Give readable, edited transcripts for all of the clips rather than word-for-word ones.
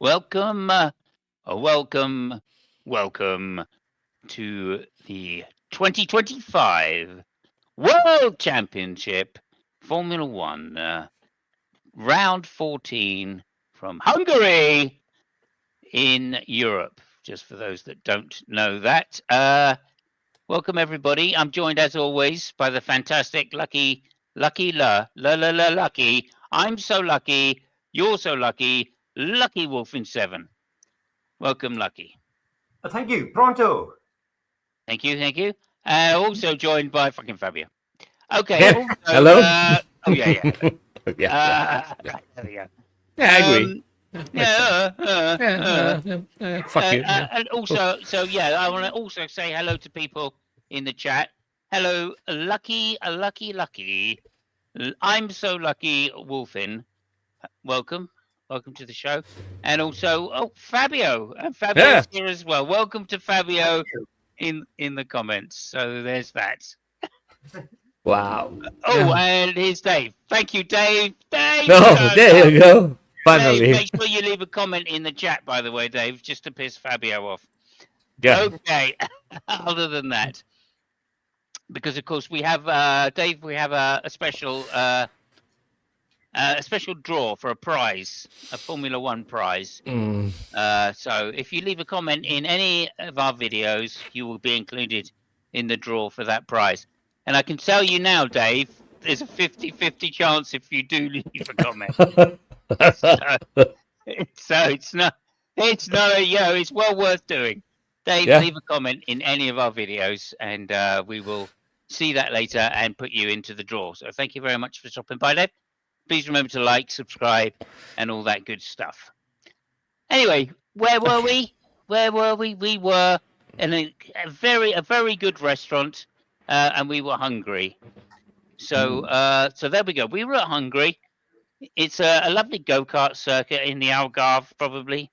Welcome, welcome, welcome to the 2025 World Championship Formula One, round 14 from Hungary in Europe. Just for those that don't know that. Welcome, everybody. I'm joined, as always, by the fantastic Lucky. I'm so lucky. You're so lucky. Lucky Wolf in 7. Welcome, Lucky. Thank you. Pronto. Thank you. Also joined by fucking Fabio. Okay. Yeah. Also, Hello? oh yeah. Yeah. There we go. Yeah, I agree. Fuck you. And also, so yeah, I want to also say hello to people in the chat. Hello, Lucky. I'm so lucky, Wolfin. Welcome to the show. And also, Fabio. And Fabio's here as well. Welcome to Fabio in the comments. So there's that. Wow. And here's Dave. Thank you, Dave. There you go. Finally. Dave, make sure you leave a comment in the chat, by the way, Dave, just to piss Fabio off. Yeah. Okay. Other than that, because of course we have Dave, we have a special draw for a prize, a Formula One prize. So if you leave a comment in any of our videos, you will be included in the draw for that prize. And I can tell you now, Dave, there's a 50-50 chance if you do leave a comment. So it's not it's well worth doing. Dave, leave a comment in any of our videos, and we will see that later and put you into the draw. So thank you very much for stopping by, Dave. Please remember to like, subscribe, and all that good stuff. Anyway, where were we? We were in a very good restaurant, and we were hungry. So there we go. We were at Hungary. It's a lovely go-kart circuit in the Algarve, probably.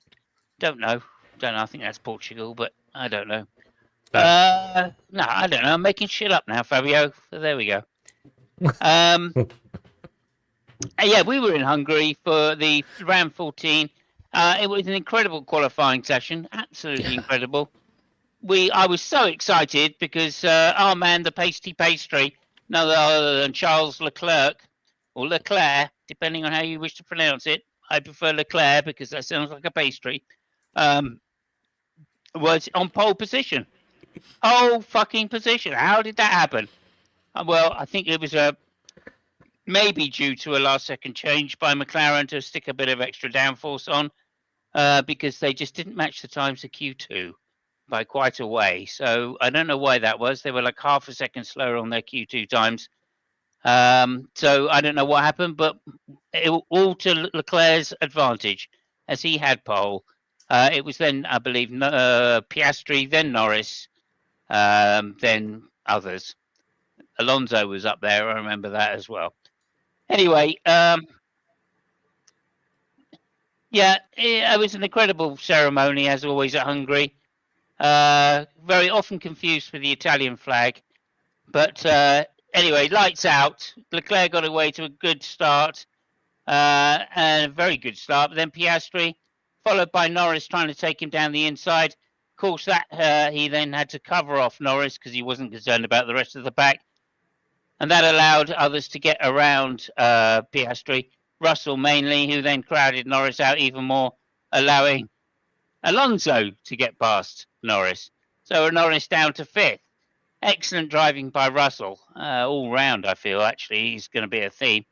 Don't know. I think that's Portugal, but I don't know. No, I don't know. I'm making shit up now, Fabio. So there we go. Yeah, we were in Hungary for the round 14. It was an incredible qualifying session. Absolutely incredible. I was so excited because our man, the pastry, none other than Charles Leclerc, or Leclerc, depending on how you wish to pronounce it. I prefer Leclerc because that sounds like a pastry. Was on pole position. Pole fucking position. How did that happen? Well, I think it was maybe due to a last-second change by McLaren to stick a bit of extra downforce on, because they just didn't match the times of Q2 by quite a way. So I don't know why that was. They were like half a second slower on their Q2 times. So I don't know what happened, but all to Leclerc's advantage, as he had pole. It was then, I believe, Piastri, then Norris, then others. Alonso was up there. I remember that as well. Anyway, yeah, it was an incredible ceremony, as always, at Hungary. Very often confused with the Italian flag. But anyway, lights out. Leclerc got away to a good start, and a very good start. But then Piastri, followed by Norris trying to take him down the inside. Of course, that he then had to cover off Norris because he wasn't concerned about the rest of the pack. And that allowed others to get around Piastri. Russell mainly, who then crowded Norris out even more, allowing Alonso to get past Norris. So Norris down to 5th. Excellent driving by Russell. All round, I feel, actually, he's going to be a theme.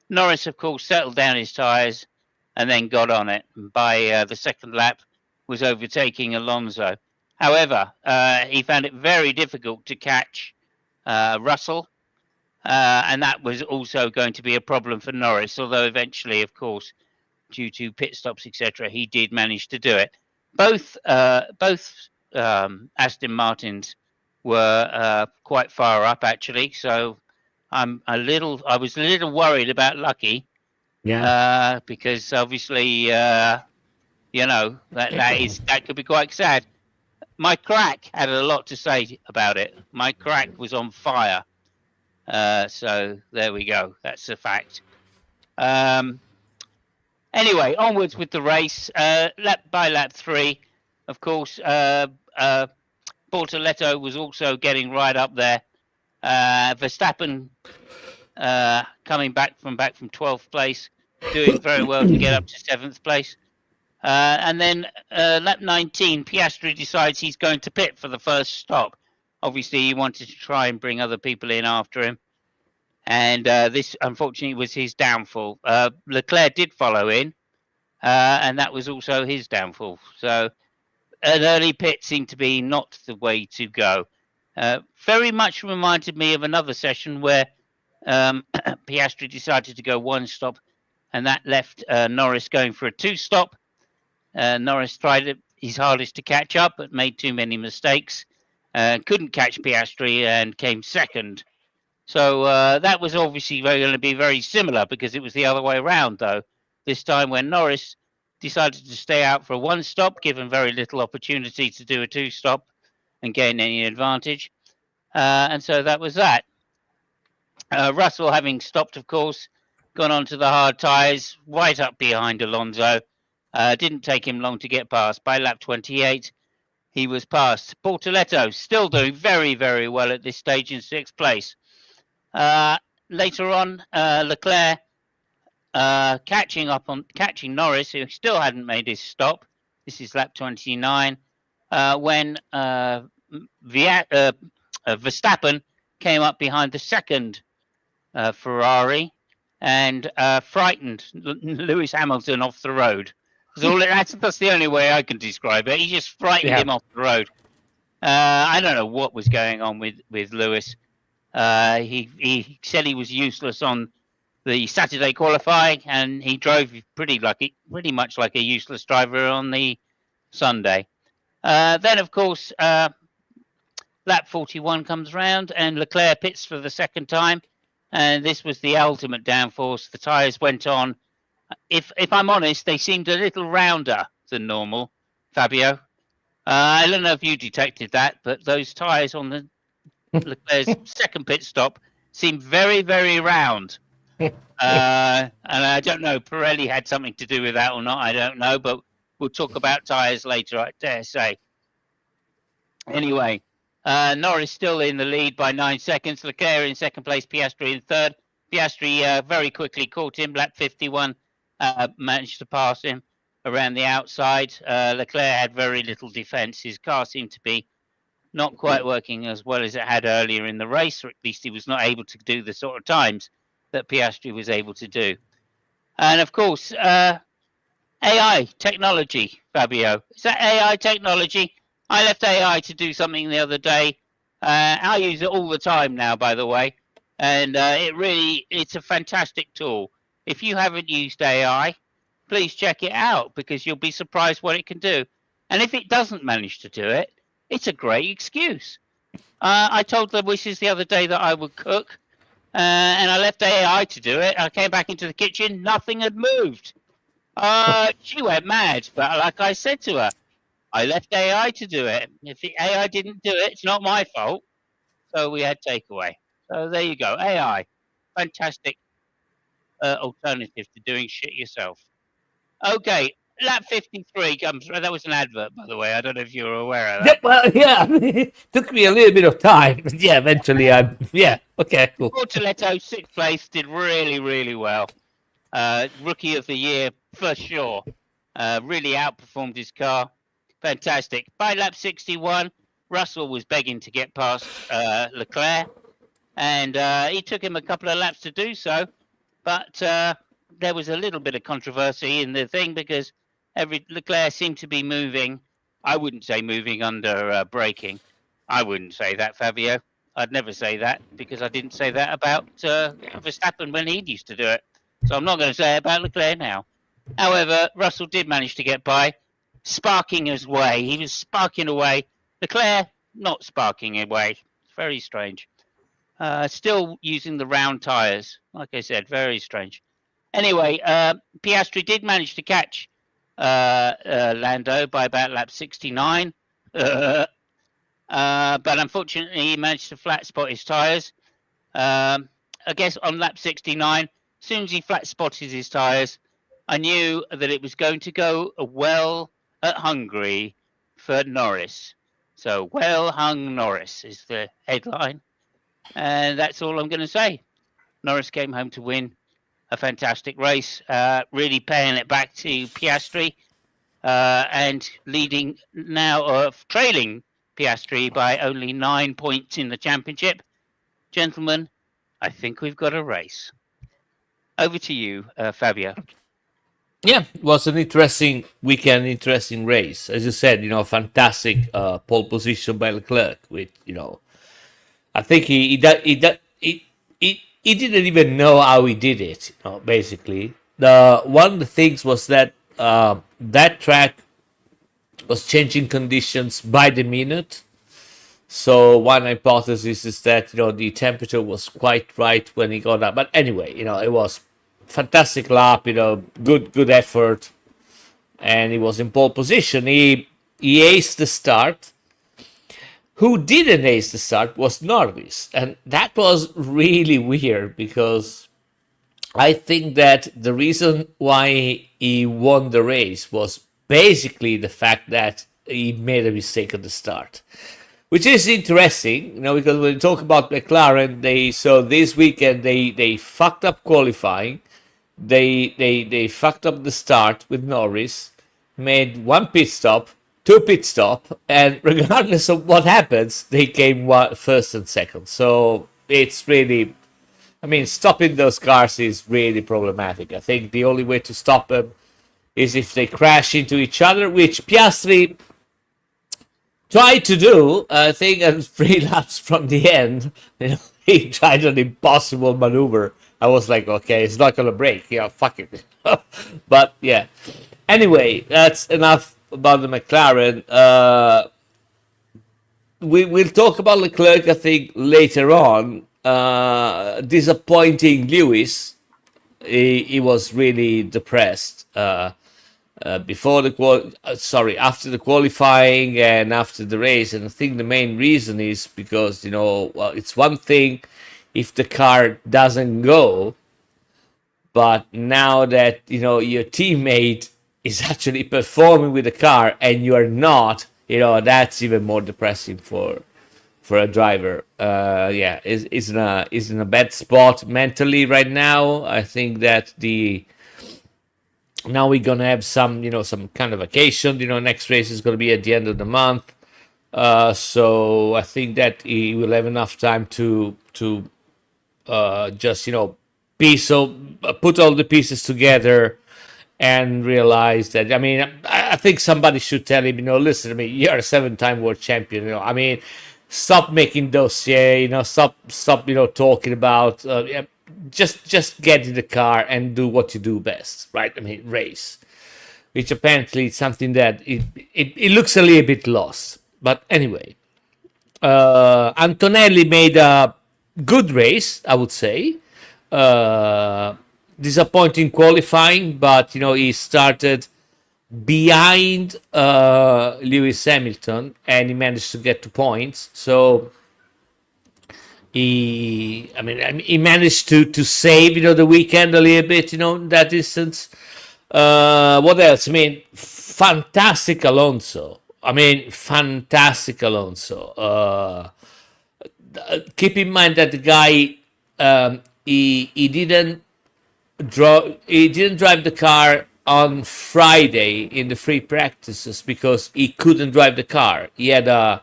Norris, of course, settled down his tyres and then got on it. And by the second lap, was overtaking Alonso. However, he found it very difficult to catch Russell. And that was also going to be a problem for Norris, although eventually, of course, due to pit stops, etc., he did manage to do it. Both Aston Martins were quite far up, actually. So I was a little worried about Lucky, because obviously, that could be quite sad. My crack had a lot to say about it. My crack was on fire. So there we go. That's a fact. Anyway, onwards with the race. By lap 3, of course, Bortoleto was also getting right up there. Verstappen coming back from 12th place, doing very well to get up to 7th place. And then lap 19, Piastri decides he's going to pit for the first stop. Obviously, he wanted to try and bring other people in after him. And this, unfortunately, was his downfall. Leclerc did follow in, and that was also his downfall. So an early pit seemed to be not the way to go. Very much reminded me of another session where Piastri decided to go one stop, and that left Norris going for a two stop. Norris tried his hardest to catch up, but made too many mistakes. Couldn't catch Piastri and came second. So that was obviously going to be very similar because it was the other way around, though. This time when Norris decided to stay out for a one stop, given very little opportunity to do a two stop and gain any advantage. And so that was that. Russell, having stopped, of course, gone on to the hard tyres, right up behind Alonso. Didn't take him long to get past. By lap 28, he was past. Bortoleto still doing very, very well at this stage in 6th place. Later on, Leclerc catching Norris, who still hadn't made his stop. This is lap 29, when Verstappen came up behind the second Ferrari and frightened Lewis Hamilton off the road. That's the only way I can describe it. He just frightened him off the road. I don't know what was going on with Lewis. He said he was useless on the Saturday qualifying, and he drove pretty much like a useless driver on the Sunday. Then, of course, lap 41 comes round, and Leclerc pits for the second time, and this was the ultimate downforce. The tyres went on. If I'm honest, they seemed a little rounder than normal, Fabio. I don't know if you detected that, but those tyres on the Leclerc's second pit stop seemed very, very round. And I don't know, Pirelli had something to do with that or not, I don't know, but we'll talk about tyres later, I dare say. Anyway, Norris still in the lead by 9 seconds. Leclerc in second place, Piastri in third. Piastri very quickly caught him, lap 51, managed to pass him around the outside. Leclerc had very little defence. His car seemed to be not quite working as well as it had earlier in the race, or at least he was not able to do the sort of times that Piastri was able to do. And of course, AI technology, Fabio. Is that AI technology? I left AI to do something the other day. I use it all the time now, by the way. And it's a fantastic tool. If you haven't used AI, please check it out because you'll be surprised what it can do. And if it doesn't manage to do it, it's a great excuse. I told the wishes the other day that I would cook, and I left AI to do it. I came back into the kitchen, nothing had moved. She went mad, but like I said to her, I left AI to do it. If the AI didn't do it, it's not my fault. So we had takeaway. So there you go, AI. Fantastic alternative to doing shit yourself. Okay, lap 53 comes. That was an advert, by the way. I don't know if you were aware of that. It took me a little bit of time, but yeah, eventually okay, cool. Bortoleto, 6th place, did really, really well. Rookie of the year for sure. Really outperformed his car. Fantastic. By lap 61, Russell was begging to get past Leclerc, and he took him a couple of laps to do so, but there was a little bit of controversy in the thing because Leclerc seemed to be moving. I wouldn't say moving under braking. I wouldn't say that, Fabio. I'd never say that because I didn't say that about Verstappen when he used to do it. So I'm not going to say it about Leclerc now. However, Russell did manage to get by, sparking his way. He was sparking away. Leclerc not sparking away. It's very strange. Still using the round tyres. Like I said, very strange. Anyway, Piastri did manage to catch Lando by about lap 69. But unfortunately, he managed to flat spot his tyres. I guess on lap 69, as soon as he flat spotted his tyres, I knew that it was going to go well at Hungary for Norris. So well hung Norris is the headline. And that's all I'm going to say. Norris came home to win a fantastic race, really paying it back to Piastri and leading now, trailing Piastri by only 9 points in the championship. Gentlemen, I think we've got a race. Over to you, Fabio. Yeah, it was an interesting weekend, interesting race. As you said, fantastic pole position by Leclerc. With I think he didn't even know how he did it. Basically, the one of the things was that that track was changing conditions by the minute. So one hypothesis is that the temperature was quite right when he got up. But anyway, it was fantastic lap. Good effort, and he was in pole position. He aced the start. Who didn't ace the start was Norris, and that was really weird because I think that the reason why he won the race was basically the fact that he made a mistake at the start, which is interesting, because when we talk about McLaren, this weekend they fucked up qualifying, they fucked up the start with Norris, made one pit stop, two pit stop, and regardless of what happens, they came first and second. So it's really, stopping those cars is really problematic. I think the only way to stop them is if they crash into each other, which Piastri tried to do. I think at 3 laps from the end, he tried an impossible maneuver. I was like, okay, it's not gonna break. Fuck it. But yeah. Anyway, that's enough about the McLaren. We'll talk about Leclerc, I think, later on. Disappointing Lewis. He was really depressed after the qualifying and after the race. And I think the main reason is because it's one thing if the car doesn't go, but now that your teammate is actually performing with the car and you are not, that's even more depressing for a driver. Is in a bad spot mentally right now. I think that now we're gonna have some kind of vacation. Next race is gonna be at the end of the month. So I think that he will have enough time to just put all the pieces together and realize that. I think somebody should tell him, listen, you're a 7-time world champion. Stop making dossier. Stop talking about. Just get in the car and do what you do best, right? Race, which apparently is something that it looks a little bit lost. But anyway, Antonelli made a good race, I would say. Disappointing qualifying, but he started behind Lewis Hamilton and he managed to get 2 points. So he managed to save the weekend a little bit, that distance. What else? Fantastic Alonso. Keep in mind that the guy he didn't drive the car on Friday in the free practices because he couldn't drive the car. He had a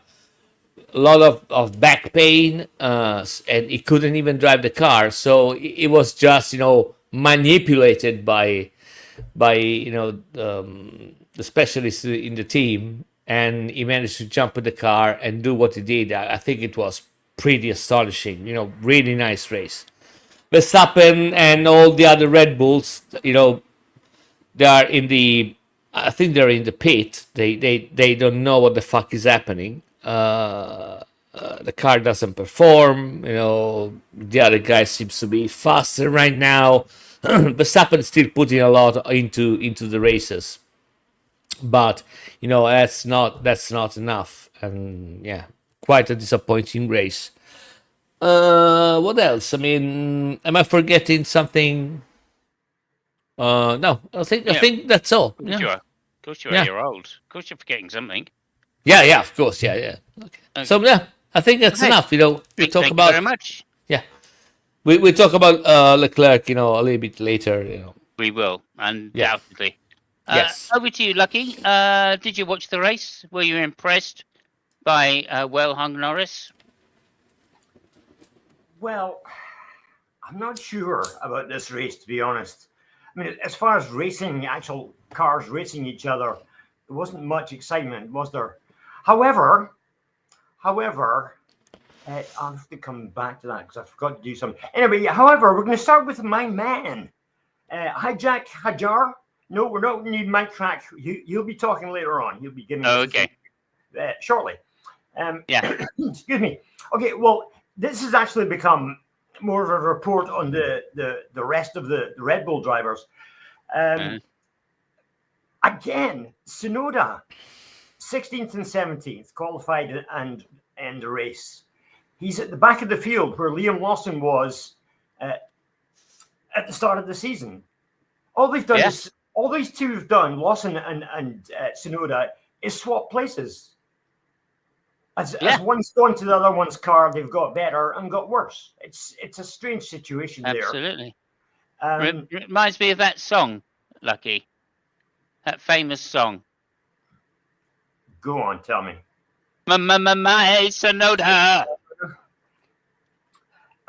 lot of back pain and he couldn't even drive the car. So it was just manipulated by the specialists in the team, and he managed to jump in the car and do what he did. I think it was pretty astonishing. Really nice race. Verstappen and all the other Red Bulls, they are in the. I think they're in the pit. They don't know what the fuck is happening. The car doesn't perform. The other guy seems to be faster right now. Verstappen is still putting a lot into the races, but that's not enough. And yeah, quite a disappointing race. What else? Am I forgetting something? No, I think that's all. Of course you Yeah. are. Of course you are. Yeah. You're old. Of course you're forgetting something. Yeah, of course, yeah. Okay. Okay. So yeah, I think that's Okay. enough. We talk Thank you about very much. we talk about Leclerc, a little bit later. We will, undoubtedly. Yes. Over to you, Lucky. Did you watch the race? Were you impressed by well-hung Norris? Well, I'm not sure about this race, to be honest. I mean, as far as racing, actual cars racing each other, there wasn't much excitement, was there? However, I'll have to come back to that because I forgot to do something. Anyway, however, we're going to start with my man, Hijack Hajar. No, we're not going to need Mike Track. He'll be talking later on. He'll be giving us Okay. shortly. Yeah. Excuse me. Okay, well, this has actually become more of a report on the rest of the Red Bull drivers. Again, Tsunoda, 16th and 17th, qualified and end the race. He's at the back of the field where Liam Lawson was at the start of the season. All they've done is, all these two have done, Lawson and Tsunoda, is swap places. As one's gone to the other one's car, they've got better and got worse. It's a strange situation there. Absolutely. Reminds me of that song, Lucky. That famous song. Go on, tell me. My Sonoda.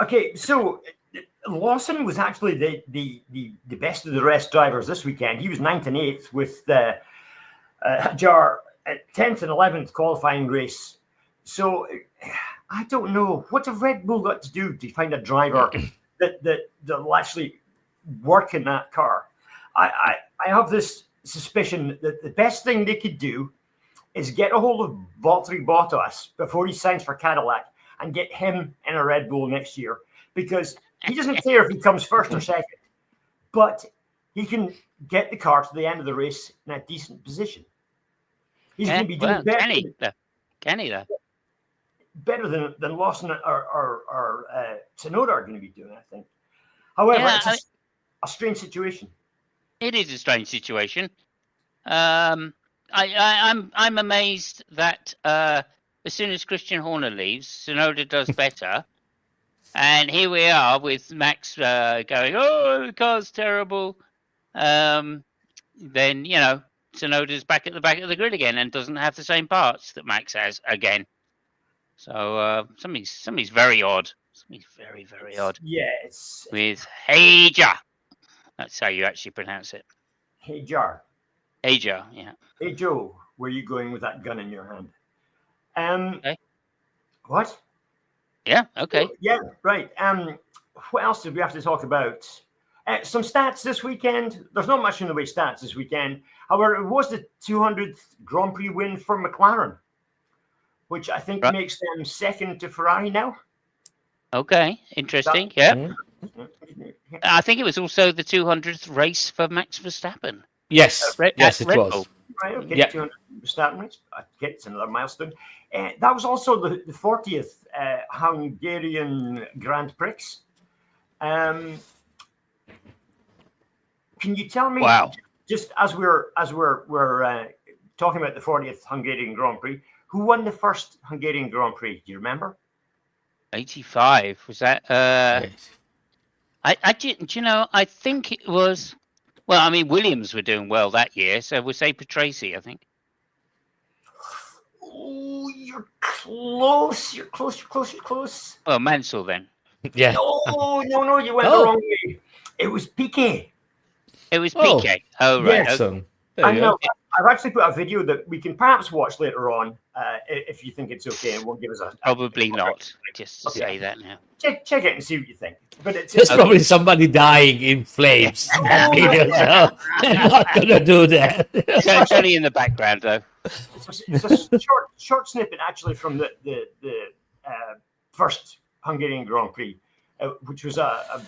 Okay, so Lawson was actually the best of the rest drivers this weekend. He was 9th and 8th with Hajar at 10th and 11th qualifying race. So I don't know, what have Red Bull got to do to find a driver that will actually work in that car? I have this suspicion that the best thing they could do is get a hold of Valtteri Bottas before he signs for Cadillac and get him in a Red Bull next year, because he doesn't care if he comes first or second, but he can get the car to the end of the race in a decent position. He's going to be doing better. Can he though? Better than Lawson or Tsunoda are going to be doing, I think. However, it's a strange situation. It is a strange situation. I'm amazed that as soon as Christian Horner leaves, Tsunoda does better, and here we are with Max going, "Oh, the car's terrible." Then Tsunoda's back at the back of the grid again and doesn't have the same parts that Max has again. So something's very odd. Something's very, very odd. Yes. With Hajar. That's how you actually pronounce it. Hajar. Hajar, yeah. Hey Joe, where are you going with that gun in your hand? Okay. What? Yeah, okay. Yeah, right. What else did we have to talk about? Some stats this weekend. There's not much in the way of stats this weekend. However, it was the 200th Grand Prix win for McLaren, which I think makes them second to Ferrari now. Okay, interesting. Yeah. I think it was also the 200th race for Max Verstappen. Yes, yes, it was. Bull. Right, okay, yeah. 200 Verstappen race. Okay, it's another milestone. That was also the 40th Hungarian Grand Prix. Can you tell me? Wow. Just as we're talking about the 40th Hungarian Grand Prix, who won the first Hungarian Grand Prix? Do you remember? 85. Was that? Yes. I didn't. I think it was. Well, I mean, Williams were doing well that year, so we'll say Patrese, I think. Oh, you're close. You're close. Oh, Mansell then. Yeah. No, you went the wrong way. It was Piquet. It was Piquet. Oh, right. Yes, Okay. I know. I've actually put a video that we can perhaps watch later on, if you think it's okay, and won't give us a. Probably not. Just to say that now. Check it and see what you think. But there's probably somebody dying in flames. In that video, so I'm not gonna do that. It's only in the background, though. It's a short snippet actually from the first Hungarian Grand Prix, which was a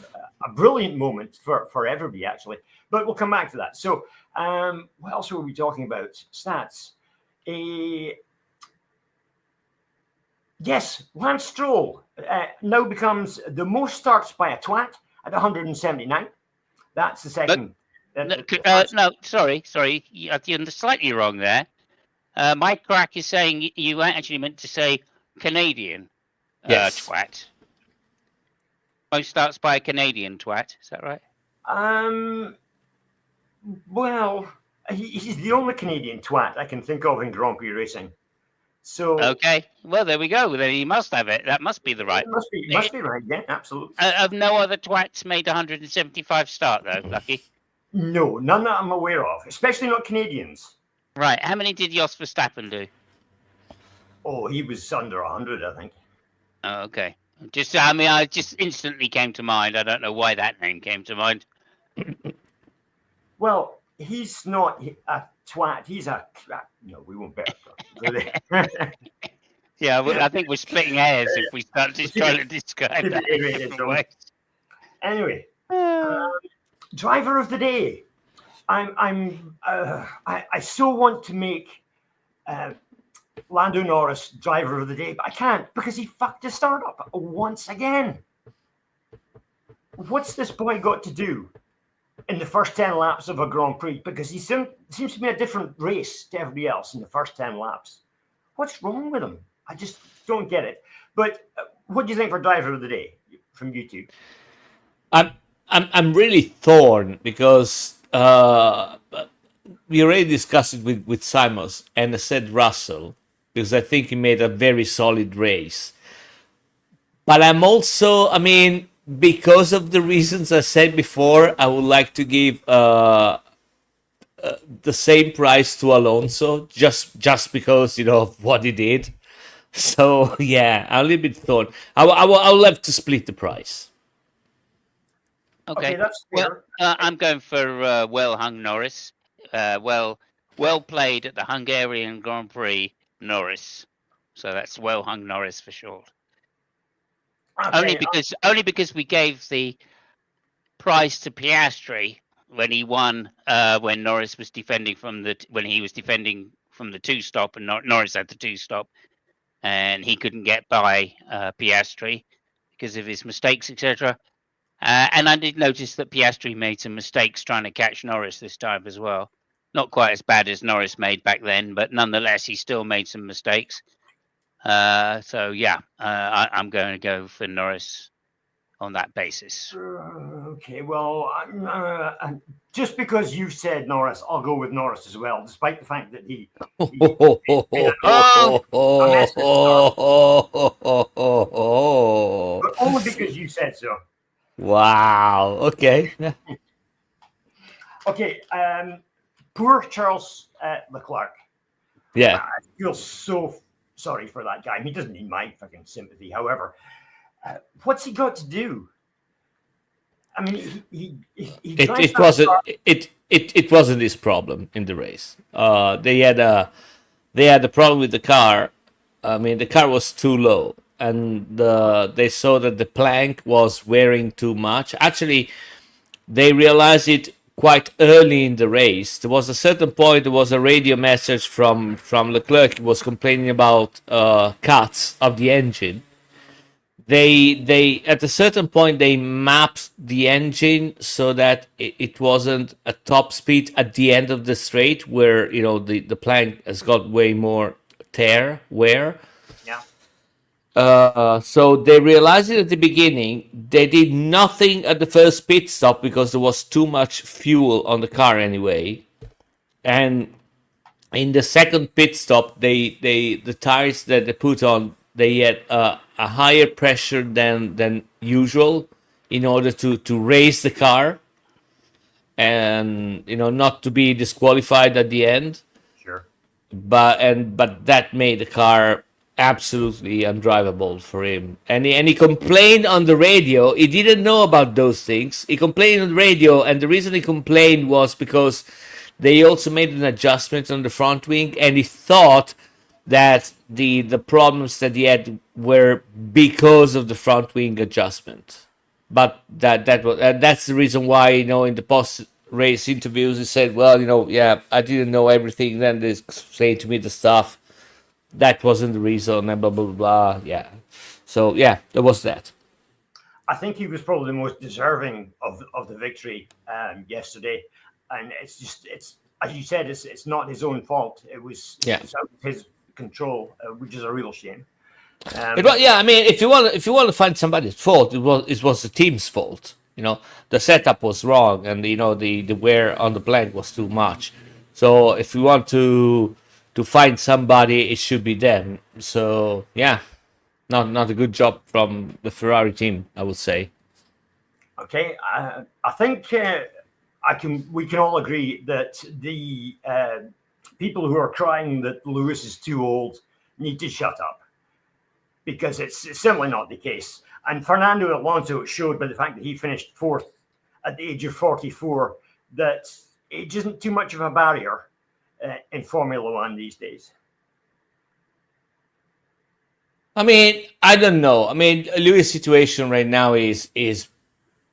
brilliant moment for everybody actually. But we'll come back to that. So, what else were we talking about? Stats. Yes, Lance Stroll now becomes the most starts by a twat at 179. That's the second No, sorry, you're slightly wrong there. My crack is saying you actually meant to say Canadian Yes. twat. Most starts by a Canadian twat. Is that right? Well, he's the only Canadian twat I can think of in Grand Prix racing. So Okay. Well, there we go. Then he must have it. That must be the right. it must be right. Yeah, absolutely. Have no other twats made 175 start though, Lucky? No, none that I'm aware of, especially not Canadians. Right. How many did Jos Verstappen do? Oh, he was under 100, I think. Oh, okay. I just instantly came to mind. I don't know why that name came to mind. Well, he's not a twat. He's a no. We won't bet. Yeah, I think we're splitting hairs if we start just trying to describe that. Anyway, driver of the day. I so want to make Lando Norris driver of the day, but I can't because he fucked his startup once again. What's this boy got to do in the first 10 laps of a Grand Prix? Because he seems to be a different race to everybody else in the first 10 laps. What's wrong with him? I just don't get it. But what do you think for driver of the day from you two? I'm really torn because we already discussed it with Simons, and I said Russell because I think he made a very solid race. But I'm also, because of the reasons I said before, I would like to give the same price to Alonso just because of what he did. So yeah, I'm a little bit torn. I will have to split the price. Okay, that's fair. Well, I'm going for well hung Norris. Well played at the Hungarian Grand Prix, Norris. So that's well hung Norris for short. Okay. Only because we gave the prize to Piastri when he won. When Norris was defending from the two stop, and Norris had the two stop, and he couldn't get by Piastri because of his mistakes, etc. And I did notice that Piastri made some mistakes trying to catch Norris this time as well. Not quite as bad as Norris made back then, but nonetheless, he still made some mistakes. So yeah, I'm going to go for Norris on that basis. Okay, well, just because you've said Norris, I'll go with Norris as well, despite the fact that he but only because you said so. Wow. Okay. Okay. Poor Charles Leclerc. Yeah. I feel so sorry for that guy. He doesn't need my fucking sympathy. However, what's he got to do? I mean, it wasn't his problem in the race. They had a problem with the car. I mean, the car was too low, and they saw that the plank was wearing too much. Actually, they realized it quite early in the race. There was a certain point. There was a radio message from Leclerc. He was complaining about cuts of the engine. They at a certain point they mapped the engine so that it wasn't a top speed at the end of the straight where the plank has got way more wear. Yeah. So they realized it at the beginning. They did nothing at the first pit stop because there was too much fuel on the car anyway. And in the second pit stop, the tires that they put on, they had a higher pressure than usual in order to raise the car and not to be disqualified at the end. Sure. But that made the car absolutely undrivable for him. And he complained on the radio. He didn't know about those things. He complained on the radio, and the reason he complained was because they also made an adjustment on the front wing, and he thought that the problems that he had were because of the front wing adjustment. But that's the reason why, in the post-race interviews, he said, well, yeah, I didn't know everything. Then they explained to me the stuff. That wasn't the reason, and blah, blah, blah, yeah. So, yeah, there was that. I think he was probably the most deserving of the victory yesterday. and it's as you said, it's not his own fault. It's out of his control, which is a real shame. I mean, if you want to find somebody's fault, it was the team's fault. The setup was wrong, and the wear on the blank was too much. So if you want to find somebody, it should be them. So yeah, not a good job from the Ferrari team, I would say. Okay, I think we can all agree that the people who are crying that Lewis is too old need to shut up, because it's simply not the case. And Fernando Alonso showed by the fact that he finished fourth at the age of 44 that age isn't too much of a barrier in Formula One these days. I mean, I don't know. I mean, Lewis' situation right now is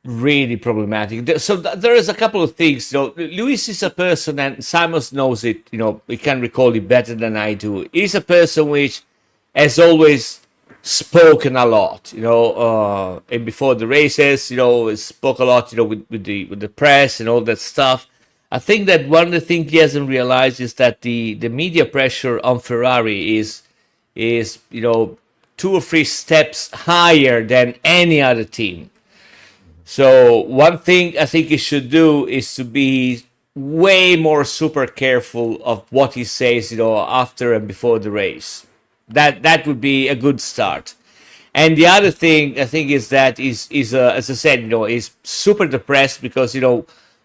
really problematic. So there is a couple of things. Lewis is a person, and Simons knows it. He can recall it better than I do. He's a person which has always spoken a lot. And before the races, spoke a lot. With the press and all that stuff. I think that one of the things he hasn't realized is that the media pressure on Ferrari is 2 or 3 steps higher than any other team. So one thing I think he should do is to be way more super careful of what he says, after and before the race. That would be a good start. And the other thing I think is that is as I said, is super depressed because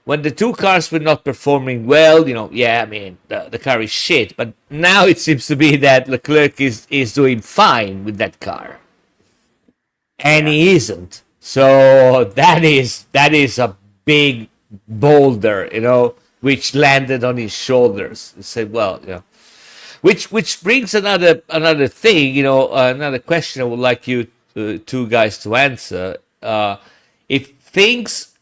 when the 2 cars were not performing well, I mean the car is shit. But now it seems to be that Leclerc is doing fine with that car, and he isn't. So that is a big boulder, which landed on his shoulders. He said, well, which brings another thing, another question I would like you two guys to answer. If things,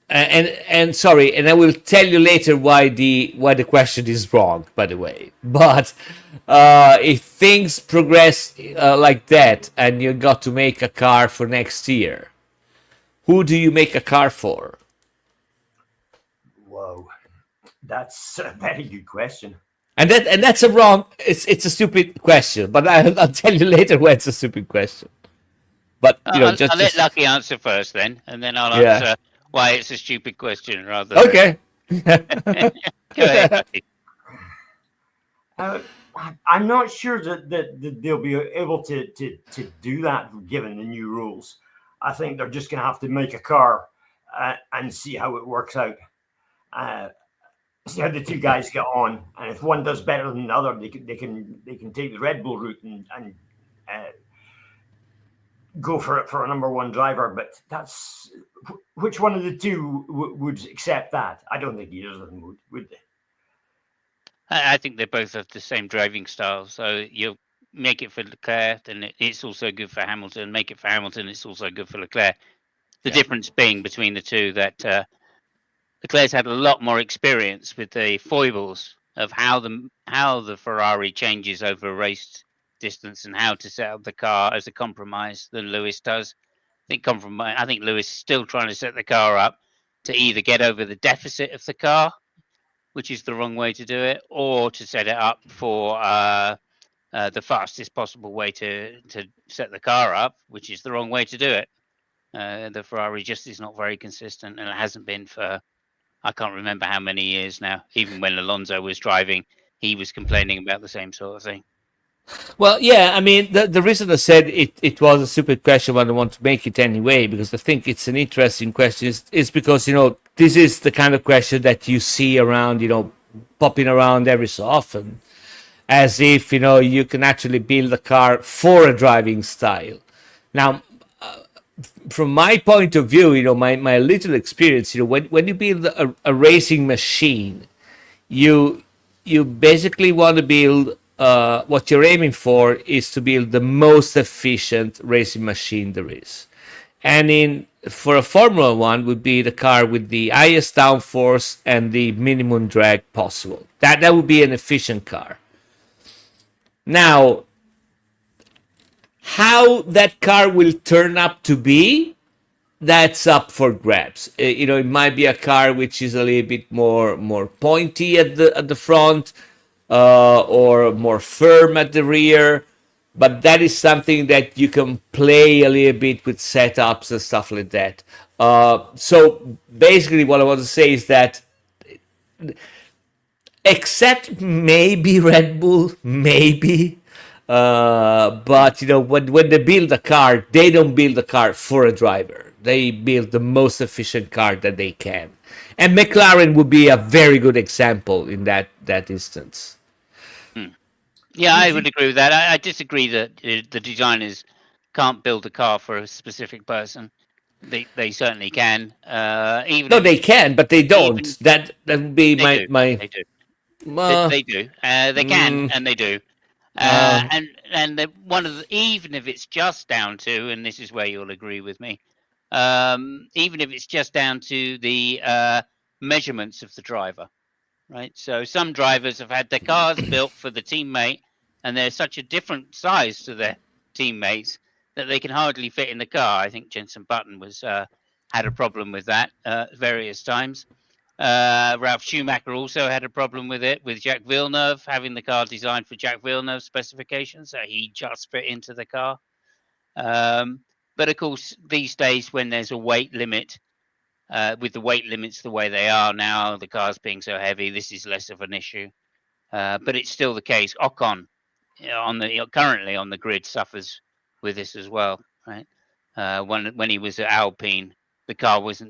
and sorry, and I will tell you later why the question is wrong, by the way. But if things progress like that, and you got to make a car for next year, who do you make a car for? Whoa, that's a very good question. And that's a wrong. It's a stupid question, but I'll tell you later why it's a stupid question. But I'll let Lucky answer first, then, and then I'll answer why it's a stupid question rather. Okay. Go ahead, Lucky. I'm not sure that they'll be able to do that given the new rules. I think they're just going to have to make a car and see how it works out. See how the 2 guys get on, and if one does better than the other, they can take the Red Bull route and go for it for a number 1 driver. But that's which one of the 2 would accept that? I don't think either of them would they? I think they both have the same driving style. So you make it for Leclerc, then it's also good for Hamilton. Make it for Hamilton, it's also good for Leclerc. The difference being between the 2 that Leclerc's had a lot more experience with the foibles of how the Ferrari changes over a race distance and how to set up the car as a compromise than Lewis does. I think Lewis is still trying to set the car up to either get over the deficit of the car, which is the wrong way to do it, or to set it up for the fastest possible way to set the car up, which is the wrong way to do it. The Ferrari just is not very consistent, and it hasn't been for I can't remember how many years now. Even when Alonso was driving, he was complaining about the same sort of thing. Well, yeah, I mean, the reason I said it was a stupid question, but I want to make it anyway, because I think it's an interesting question, is because, this is the kind of question that you see around, popping around every so often, as if, you can actually build a car for a driving style. Now, from my point of view, my little experience, when you build a racing machine, you basically want to build, what you're aiming for is to build the most efficient racing machine there is. And for a Formula One would be the car with the highest downforce and the minimum drag possible. That would be an efficient car. Now, how that car will turn up to be that's up for grabs. It might be a car which is a little bit more pointy at the front, or more firm at the rear. But that is something that you can play a little bit with setups and stuff like that. So basically, what I want to say is that, except maybe Red Bull, maybe. But when they build a car, they don't build a car for a driver. They build the most efficient car that they can, and McLaren would be a very good example in that instance. Yeah, I would agree with that. I disagree that the designers can't build a car for a specific person. They certainly can. Even No, if they it's can, but they don't. even That would be they do. my. They do. Uh, They do. They can, mm, and they do. uh, One of the, even if it's just down to, and this is where you'll agree with me, even if it's just down to the measurements of the driver, right? So some drivers have had their cars built for the teammate, and they're such a different size to their teammates that they can hardly fit in the car. I think Jenson Button was had a problem with that various times. Ralph Schumacher also had a problem with it, with Jacques Villeneuve having the car designed for Jacques Villeneuve's specifications, so he just fit into the car. But of course, these days when there's a weight limit, with the weight limits the way they are now, the cars being so heavy, this is less of an issue. But it's still the case. Ocon, currently on the grid, suffers with this as well, right? When he was at Alpine, the car was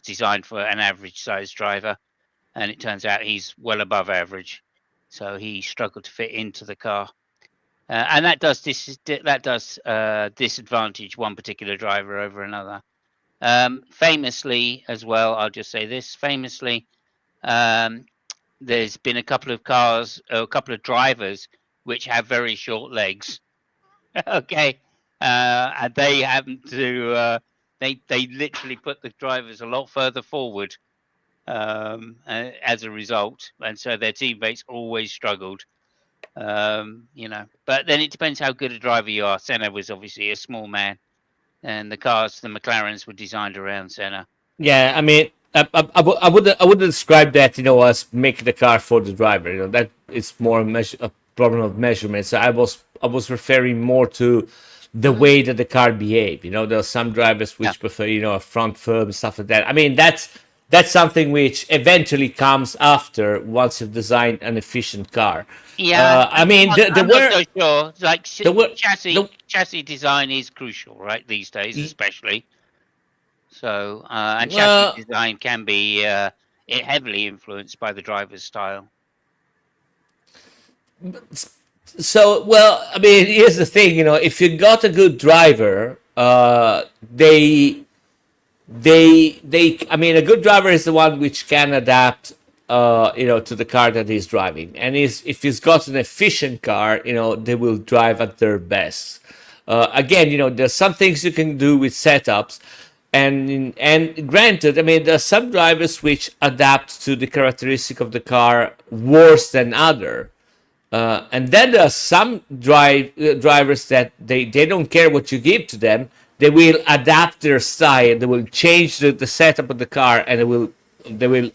designed for an average sized driver, and it turns out he's well above average, so he struggled to fit into the car, and that does disadvantage one particular driver over another. Famously, as well, I'll just say this: famously, there's been a couple of drivers which have very short legs. Okay, and they happen to they literally put the drivers a lot further forward as a result, and so their teammates always struggled. But then it depends how good a driver you are. Senna was obviously a small man, and the McLarens were designed around Senna. yeah, I mean, I wouldn't describe that as making the car for the driver. That is more a problem of measurements. I was referring more to the way that the car behave. There are some drivers which prefer a front firm and stuff like that. I mean, that's something which eventually comes after once you've designed an efficient car. Yeah, I mean, I'm not so sure. Like the chassis design is crucial, right? These days, especially. So, and chassis well, design can be heavily influenced by the driver's style. well, I mean, here's the thing. If you got a good driver, I mean, a good driver is the one which can adapt, to the car that he's driving. And if he's got an efficient car, they will drive at their best. Again, there's some things you can do with setups. And granted, I mean, there are some drivers which adapt to the characteristic of the car worse than other. And then there are some drivers that they don't care what you give to them. They will adapt their style. They will change the setup of the car, and they will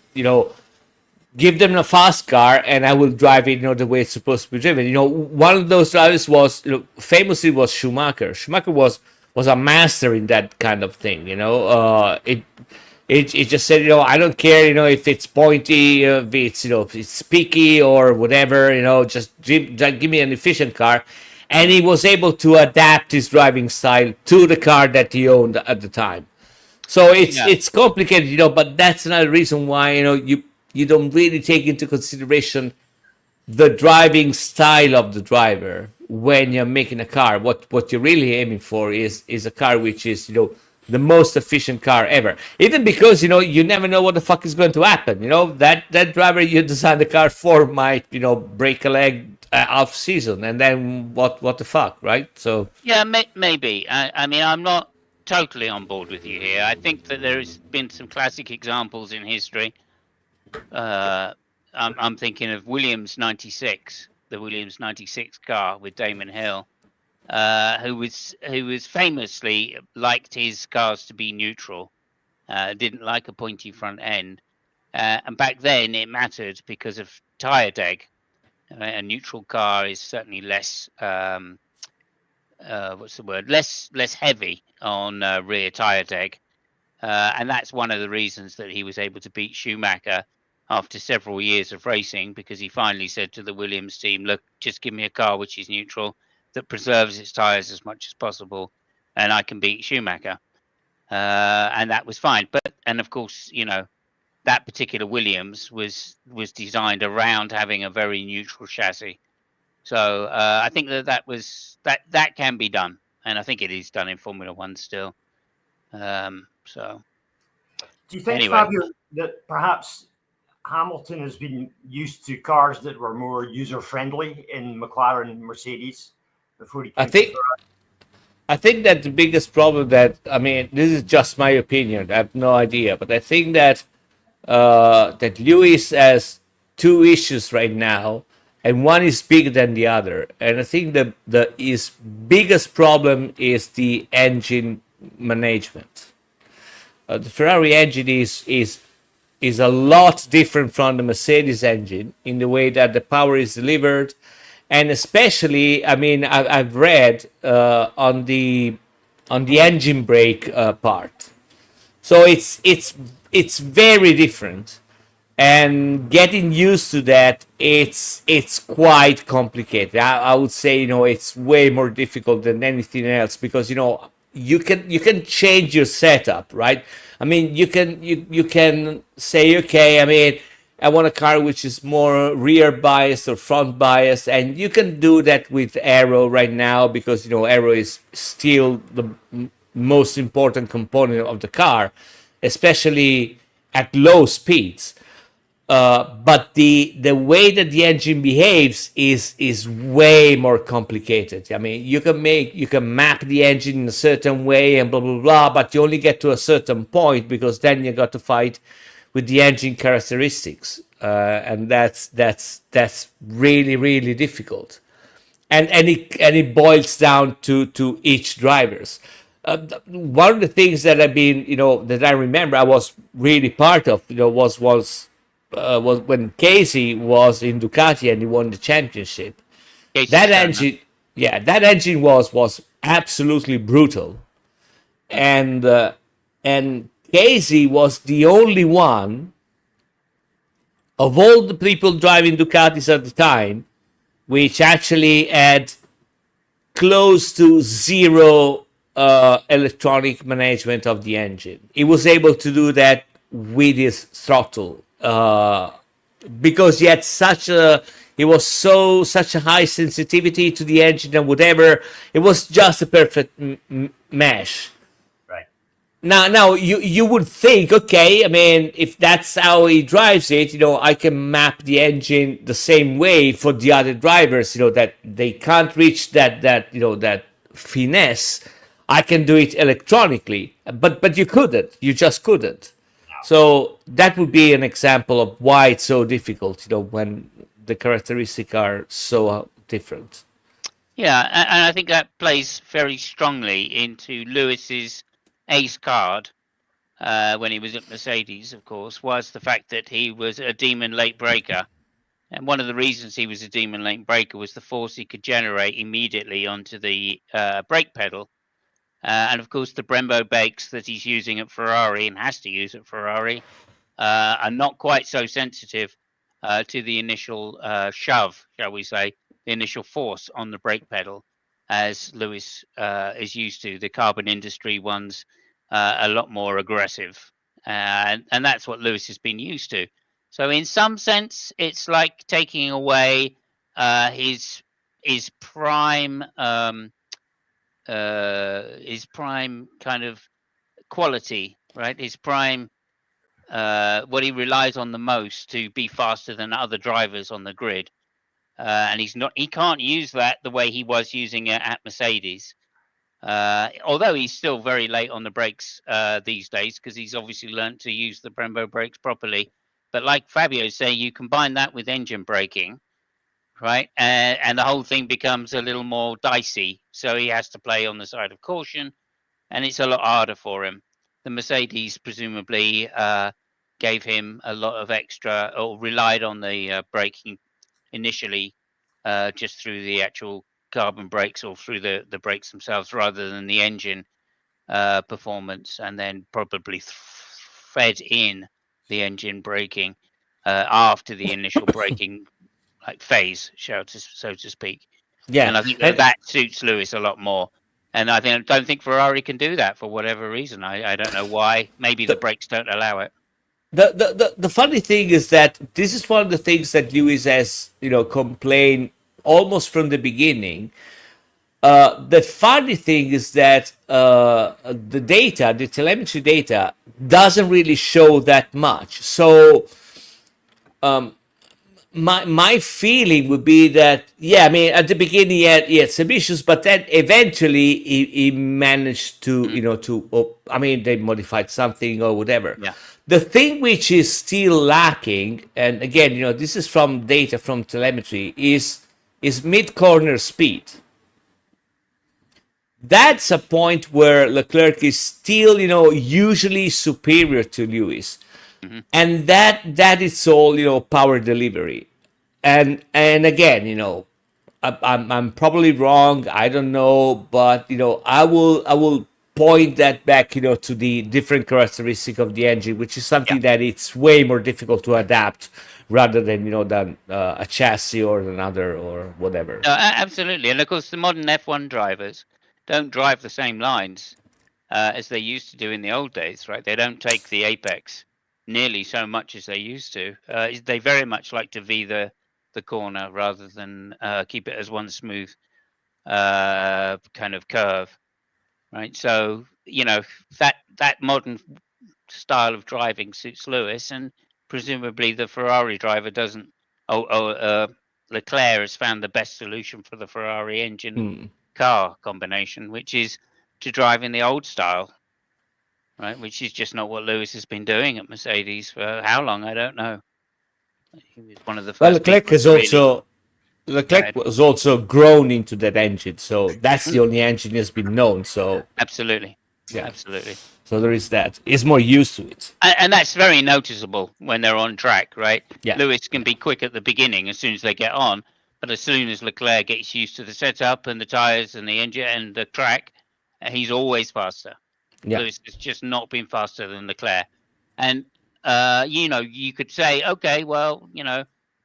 give them a fast car, and I will drive it the way it's supposed to be driven. One of those drivers was famously was Schumacher. Schumacher was a master in that kind of thing. It just said, I don't care, if it's pointy, if it's, if it's peaky or whatever, just give me an efficient car. And he was able to adapt his driving style to the car that he owned at the time. So it's complicated, but that's another reason why, you don't really take into consideration the driving style of the driver when you're making a car. What you're really aiming for is a car which is, the most efficient car ever. Even because you never know what the fuck is going to happen. That driver you designed the car for might break a leg off season, and then what the fuck, right? So yeah, maybe. I mean, I'm not totally on board with you here. I think that there's been some classic examples in history. I'm thinking of Williams '96, the Williams '96 car with Damon Hill. who was famously liked his cars to be neutral, didn't like a pointy front end, and back then it mattered because of tire deg. A neutral car is certainly less what's the word? Less heavy on rear tire deg, and that's one of the reasons that he was able to beat Schumacher after several years of racing, because he finally said to the Williams team, "Look, just give me a car which is neutral, that preserves its tires as much as possible, and I can beat Schumacher." And that was fine. And of course, that particular Williams was designed around having a very neutral chassis. So I think that can be done, and I think it is done in Formula One still. So Do you think, anyway, Fabio, that perhaps Hamilton has been used to cars that were more user friendly in McLaren and Mercedes before he I came to think I think that the biggest problem that, I mean, this is just my opinion. I have no idea, but I think that that Lewis has two issues right now, and one is bigger than the other. And I think the his biggest problem is the engine management. The Ferrari engine is a lot different from the Mercedes engine in the way that the power is delivered, and especially, I mean, I've read on the engine brake part. So it's very different, and getting used to that, it's quite complicated. I would say, it's way more difficult than anything else, because you can change your setup, right? I mean, you can say, okay, I mean, I want a car which is more rear biased or front biased, and you can do that with aero right now, because aero is still the most important component of the car, especially at low speeds. But the way that the engine behaves is way more complicated. I mean, you can map the engine in a certain way and blah blah blah, but you only get to a certain point, because then you got to fight with the engine characteristics, and that's really really difficult. And it boils down to each drivers. One of the things that I've been, that I remember I was really part of, was when Casey was in Ducati and he won the championship. Casey That Stoner. engine, yeah, that engine was absolutely brutal, and Casey was the only one of all the people driving Ducatis at the time which actually had close to zero electronic management of the engine. He was able to do that with his throttle, because he was such a high sensitivity to the engine and whatever. It was just a perfect mesh. Right. Now you would think, okay, I mean, if that's how he drives it, I can map the engine the same way for the other drivers, that they can't reach that finesse. I can do it electronically, but you couldn't. You just couldn't. So that would be an example of why it's so difficult, when the characteristics are so different. Yeah, and I think that plays very strongly into Lewis's ace card when he was at Mercedes, of course, was the fact that he was a demon late breaker. And one of the reasons he was a demon late breaker was the force he could generate immediately onto the brake pedal. And of course, the Brembo brakes that he's using at Ferrari and has to use at Ferrari are not quite so sensitive to the initial shove, shall we say, the initial force on the brake pedal, as Lewis is used to. The carbon industry ones a lot more aggressive, and that's what Lewis has been used to. So in some sense, it's like taking away his prime kind of quality, right? His prime what he relies on the most to be faster than other drivers on the grid. And he can't use that the way he was using it at Mercedes. Although he's still very late on the brakes these days, because he's obviously learnt to use the Brembo brakes properly. But like Fabio say, you combine that with engine braking, right? And the whole thing becomes a little more dicey. So he has to play on the side of caution, and it's a lot harder for him. The Mercedes presumably gave him a lot of extra, or relied on the braking initially, just through the actual carbon brakes or through the brakes themselves, rather than the engine performance, and then probably fed in the engine braking after the initial braking like phase, so to speak. Yeah, And I think and that suits Lewis a lot more. And I don't think Ferrari can do that for whatever reason. I don't know why. Maybe the the, brakes don't allow it. the funny thing is that this is one of the things that Lewis has, complained almost from the beginning. The funny thing is that the telemetry data, doesn't really show that much. So my feeling would be that, yeah, I mean, at the beginning he had some issues, but then eventually he managed to, I mean, they modified something or whatever. Yeah. The thing which is still lacking, and again, this is from data from telemetry, is mid corner speed. That's a point where Leclerc is still, usually superior to Lewis. Mm-hmm. And that is all, power delivery. And again, I'm probably wrong. I don't know, but I will point that back, to the different characteristic of the engine, which is something that it's way more difficult to adapt rather than than a chassis or another or whatever. No, absolutely. And of course, the modern F1 drivers don't drive the same lines as they used to do in the old days, right? They don't take the apex nearly so much as they used to. They very much like to V the corner rather than keep it as one smooth kind of curve, right? So that modern style of driving suits Lewis, and presumably the Ferrari driver doesn't. Leclerc has found the best solution for the Ferrari engine car combination, which is to drive in the old style, right? Which is just not what Lewis has been doing at Mercedes for how long? I don't know. He was one of the Well, first people to really. Leclerc was also grown into that engine, so that's the only engine has been known. So Absolutely. yeah, Absolutely. so there is that. He's more used to it. And that's very noticeable when they're on track, right? Yeah. Lewis can be quick at the beginning as soon as they get on, but as soon as Leclerc gets used to the setup and the tires and the engine and the track, he's always faster. Yeah. Lewis has just not been faster than Leclerc. And you could say, okay, well,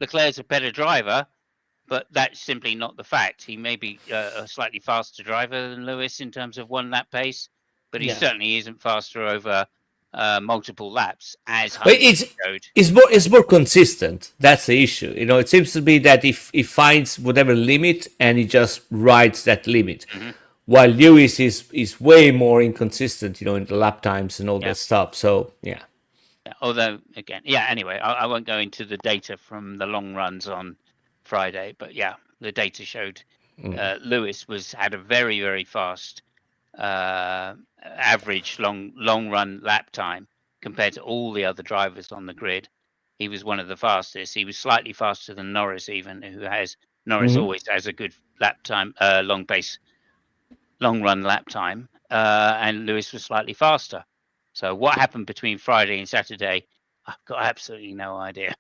Leclerc's a better driver, but that's simply not the fact. He may be a slightly faster driver than Lewis in terms of one lap pace, but he certainly isn't faster over multiple laps, as Hungary showed. It's more consistent. That's the issue. It seems to be that if he finds whatever limit and he just rides that limit, while Lewis is way more inconsistent, in the lap times and all that stuff. So yeah. Although again, anyway, I won't go into the data from the long runs on Friday, but the data showed Lewis had a very, very fast average long run lap time compared to all the other drivers on the grid. He was one of the fastest. He was slightly faster than Norris, even, Norris always has a good lap time, long run lap time, and Lewis was slightly faster. So what happened between Friday and Saturday, I've got absolutely no idea.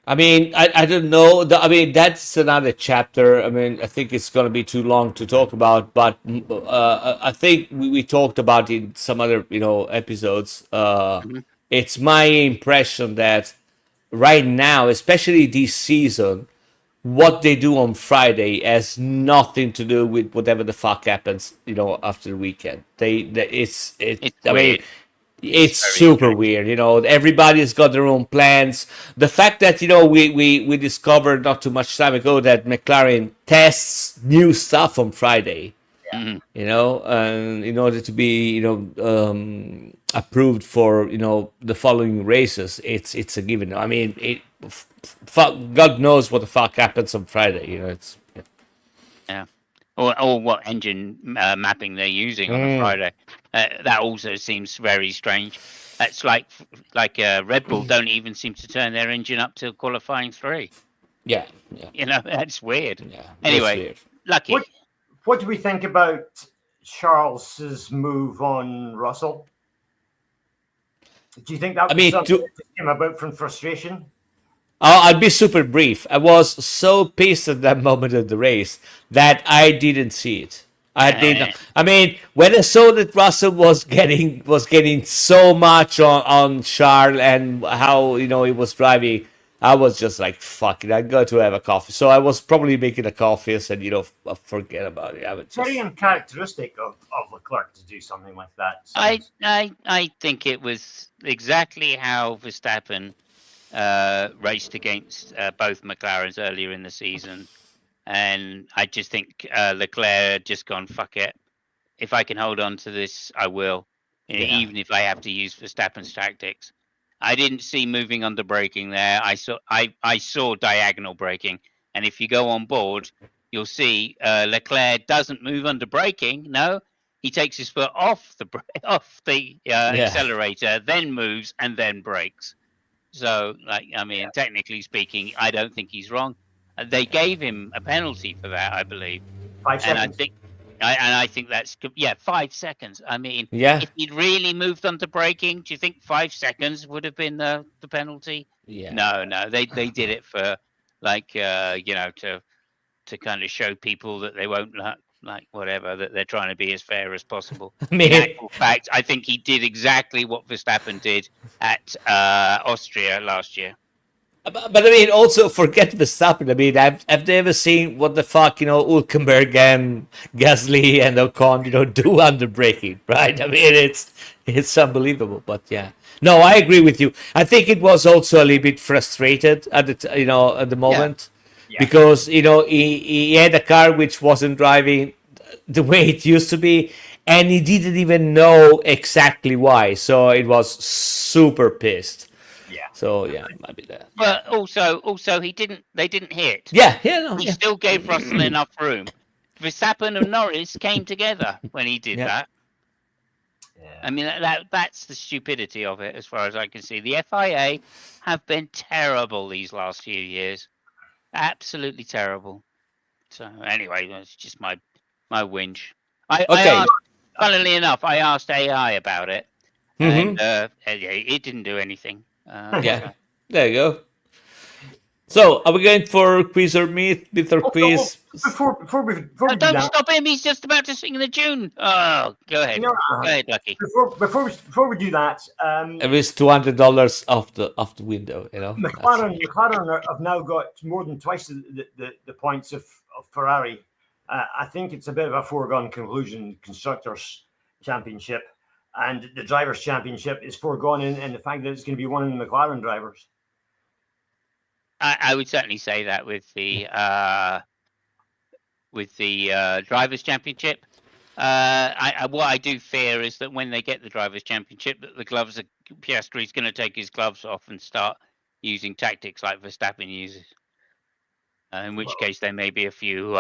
I mean, I don't know. I mean, that's another chapter. I mean, I think it's going to be too long to talk about, but I think we talked about in some other, episodes. It's my impression that right now, especially this season, what they do on Friday has nothing to do with whatever the fuck happens, after the weekend. It's I mean, it's super weird. Everybody's got their own plans. The fact that we discovered not too much time ago that McLaren tests new stuff on Friday, and in order to be approved for the following races, it's a given. I mean, God knows what the fuck happens on Friday. It's or what engine mapping they're using on a Friday. That also seems very strange. It's like Red Bull don't even seem to turn their engine up till qualifying 3. Yeah. That's weird. Yeah. Anyway, Weird. lucky. What do we think about Charles's move on Russell? Do you think that was something that just came about from frustration? I'll be super brief. I was so pissed at that moment of the race that I didn't see it. I didn't. I mean, when I saw that Russell was getting so much on Charles and how he was driving, I was just like, "Fuck it, I got to have a coffee." So I was probably making a coffee and said, forget about it. I would Very uncharacteristic of Leclerc to do something like that. I think it was exactly how Verstappen raced against both McLarens earlier in the season, and I just think Leclerc had just gone, fuck it. If I can hold on to this, I will, even if I have to use Verstappen's tactics. I didn't see moving under braking there. I saw diagonal braking, and if you go on board, you'll see Leclerc doesn't move under braking. No, he takes his foot off the accelerator, then moves and then brakes. So, technically speaking, I don't think he's wrong. They gave him a penalty for that, I believe. 5 seconds. I think that's 5 seconds. I mean, Yeah. if he'd really moved under braking, do you think 5 seconds would have been the penalty? Yeah. No, they did it for to kind of show people that they won't whatever, that they're trying to be as fair as possible. In actual fact, I think he did exactly what Verstappen did at Austria last year. But I mean, also forget Verstappen. I mean, have they ever seen what the fuck Hülkenberg and Gasly and Ocon do under braking? Right? I mean, it's unbelievable. But yeah, no, I agree with you. I think it was also a little bit frustrated at the moment because he had a car which wasn't driving the way it used to be, and he didn't even know exactly why. So it was super pissed. Yeah. So yeah, might be that. But also they didn't hit. Yeah. He still gave Russell enough room. Verstappen and Norris came together when he did that. Yeah. I mean, that's the stupidity of it, as far as I can see. The FIA have been terrible these last few years, absolutely terrible. So anyway, that's just my whinge. Funnily enough, I asked AI about it, and it didn't do anything. Yeah, there you go. So, are we going for quiz or myth or quiz? Before we don't stop him. He's just about to sing the tune. Oh, go ahead. Go ahead, Lucky. Before we do that, it was $200 off the window. McLaren have now got more than twice the points of Ferrari. I think it's a bit of a foregone conclusion. Constructors' Championship and the Drivers' Championship is foregone in the fact that it's going to be one of the McLaren drivers. I would certainly say that with the Drivers' Championship. What I do fear is that when they get the Drivers' Championship, that Piastri is going to take his gloves off and start using tactics like Verstappen uses. In which case, there may be a few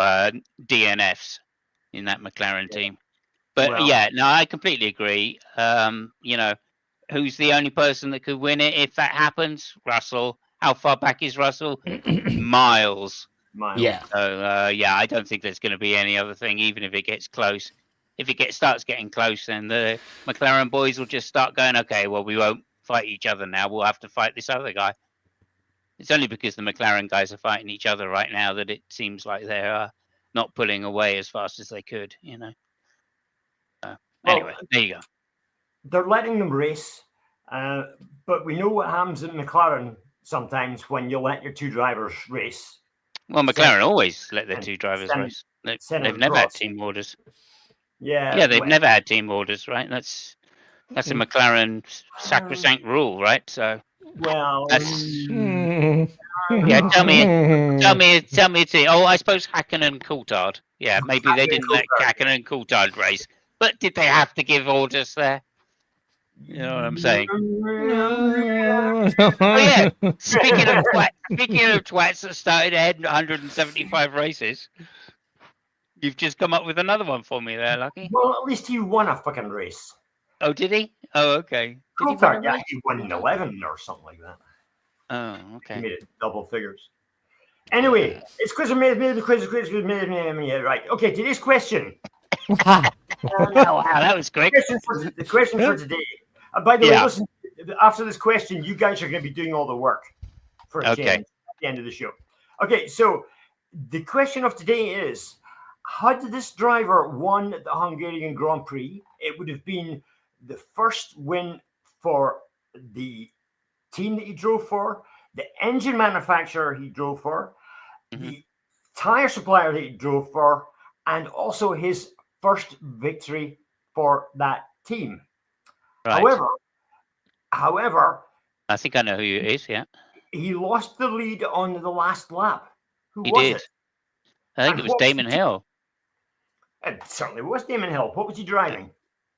DNFs in that McLaren team. But I completely agree. Who's the only person that could win it if that happens? Russell. How far back is Russell? Miles. Yeah. So I don't think there's going to be any other thing, even if it gets close. If it starts getting close, then the McLaren boys will just start going, okay, well, we won't fight each other now. We'll have to fight this other guy. It's only because the McLaren guys are fighting each other right now that it seems like they're not pulling away as fast as they could, Anyway, there you go. They're letting them race, but we know what happens at McLaren sometimes when you let your two drivers race. Well, McLaren always let their two drivers race. They've never had team orders. Yeah, they've never had team orders, right? That's a McLaren sacrosanct rule, right? So. Well, tell me a team. Oh, I suppose Hakkinen and Coulthard. Yeah, maybe they didn't let Hakkinen and Coulthard race, but did they have to give orders there? You know what I'm saying? Speaking of twats that started ahead in 175 races, you've just come up with another one for me there, Lucky. Well, at least he won a fucking race. Oh, did he? Oh, okay. Coulthard, he won 11 or something like that. Oh, okay. He made it double figures. Anyway, it's quiz and the quiz. Right. Okay. Today's question. Wow, that was quick. The question for today. By the way, Yeah. listen. After this question, you guys are going to be doing all the work for a Okay. change at the end of the show. Okay. So the question of today is: had this driver won the Hungarian Grand Prix, it would have been the first win for the team that he drove for, the engine manufacturer he drove for, the tire supplier that he drove for, and also his first victory for that team. Right. However, I think I know who it is. Yeah. he lost the lead on the last lap. Who He was did. it? I think And it was what Damon Hill. It certainly was Damon Hill. What was he driving?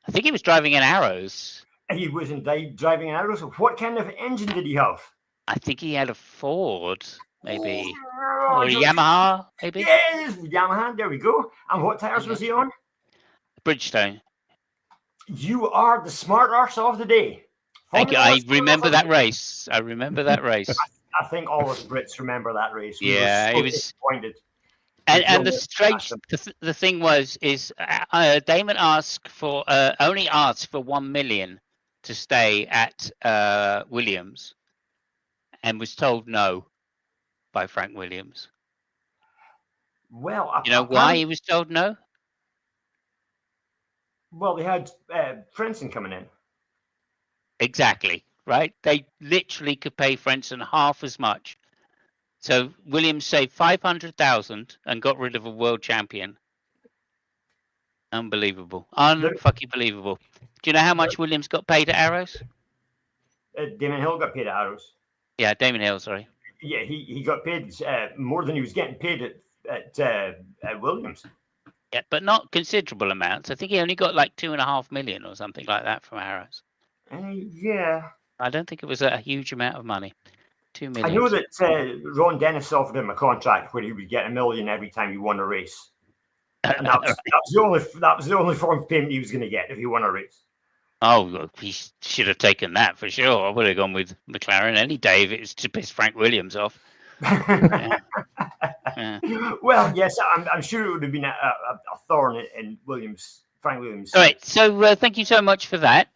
I think he was driving an Arrows. He wasn't driving an Arrows. What kind of engine did he have? I think he had a Ford, maybe, Oh, or a Yamaha, maybe. Yes, Yamaha. There we go. And what tires was he on? Bridgestone. You are the smart arse of the day. Thank you. I remember that race. I remember that race. I think all us Brits remember that race. Yeah, we were it was. disappointed. And the strange, the thing is Damon only asked for 1 million to stay at Williams, and was told no by Frank Williams. Well, You know why he was told no? Well, they had Frenson coming in. Exactly, right? They literally could pay Frenson half as much. So Williams saved 500,000 and got rid of a world champion. Unbelievable. Unfucking believable. Do you know how much Williams got paid at Arrows? Damon Hill got paid at Arrows. Yeah, Damon Hill, sorry. Yeah, he got paid more than he was getting paid at Williams. Yeah, but not considerable amounts. I think he only got like 2.5 million or something like that from Arrows. Yeah. I don't think it was a huge amount of money. 2 million. I know that Ron Dennis offered him a contract where he would get $1 million every time he won a race. And that was the only form of payment he was going to get if he won a race. Oh, he should have taken that for sure. I would have gone with McLaren any day if it was to piss Frank Williams off. Yeah. Well, yes, I'm sure it would have been a thorn in Frank Williams. All right, so thank you so much for that.